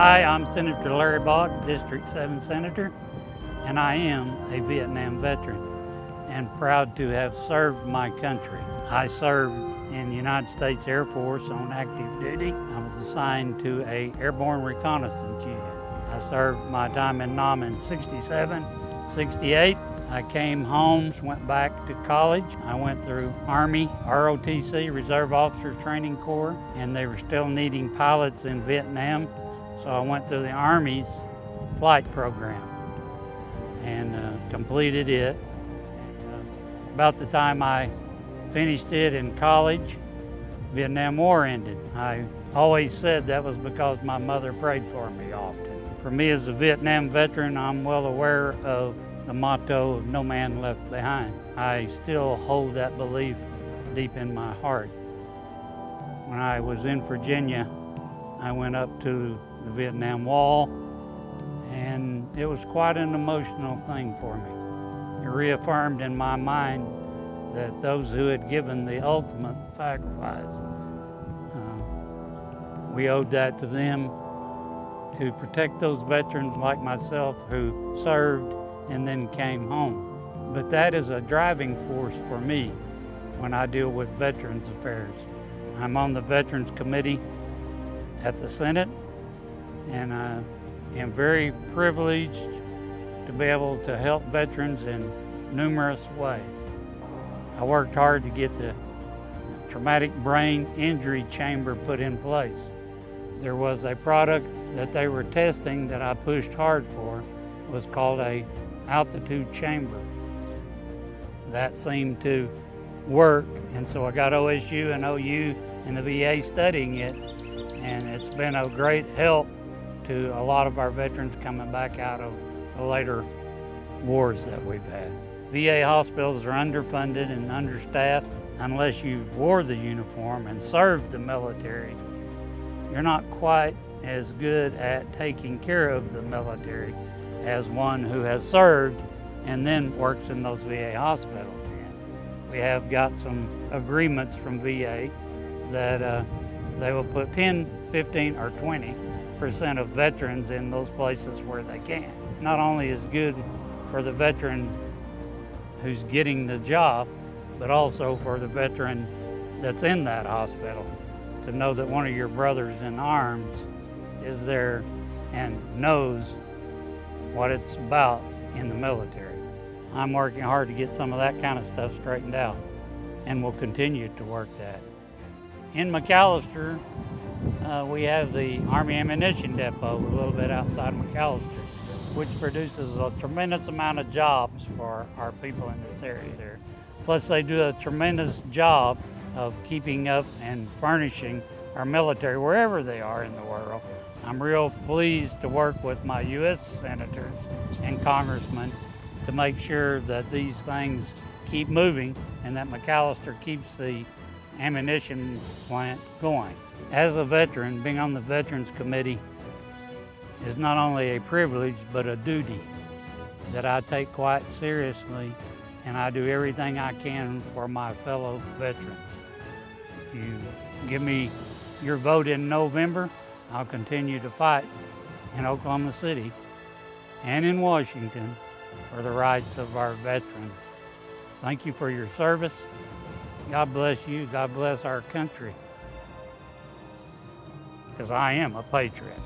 Hi, I'm Senator Larry Boggs, District 7 Senator, and I am a Vietnam veteran and proud to have served my country. I served in the United States Air Force on active duty. I was assigned to an airborne reconnaissance unit. I served my time in Nam in 67, 68. I came home, went back to college. I went through Army, ROTC, Reserve Officer Training Corps, and they were still needing pilots in Vietnam. So I went through the Army's flight program and completed it. And, about the time I finished it in college, Vietnam War ended. I always said that was because my mother prayed for me often. For me as a Vietnam veteran, I'm well aware of the motto of no man left behind. I still hold that belief deep in my heart. When I was in Virginia, I went up to the Vietnam Wall, and it was quite an emotional thing for me. It reaffirmed in my mind that those who had given the ultimate sacrifice, we owed that to them to protect those veterans like myself who served and then came home. But that is a driving force for me when I deal with Veterans Affairs. I'm on the Veterans Committee at the Senate, and I am very privileged to be able to help veterans in numerous ways. I worked hard to get the traumatic brain injury chamber put in place. There was a product that they were testing that I pushed hard for. It was called a altitude chamber. That seemed to work, and so I got OSU and OU and the VA studying it, and it's been a great help to a lot of our veterans coming back out of the later wars that we've had. VA hospitals are underfunded and understaffed. Unless you've wore the uniform and served the military, you're not quite as good at taking care of the military as one who has served and then works in those VA hospitals. We have got some agreements from VA that they will put 10, 15, or 20% of veterans in those places where they can. Not only is good for the veteran who's getting the job, but also for the veteran that's in that hospital to know that one of your brothers in arms is there and knows what it's about in the military. I'm working hard to get some of that kind of stuff straightened out, and will continue to work that. In McAllister, we have the Army Ammunition Depot a little bit outside of McAllister, which produces a tremendous amount of jobs for our people in this area there. Plus they do a tremendous job of keeping up and furnishing our military wherever they are in the world. I'm real pleased to work with my U.S. senators and congressmen to make sure that these things keep moving and that McAllister keeps the ammunition plant going. As a veteran, being on the Veterans Committee is not only a privilege, but a duty that I take quite seriously, and I do everything I can for my fellow veterans. If you give me your vote in November, I'll continue to fight in Oklahoma City and in Washington for the rights of our veterans. Thank you for your service. God bless you. God bless our country, because I am a patriot.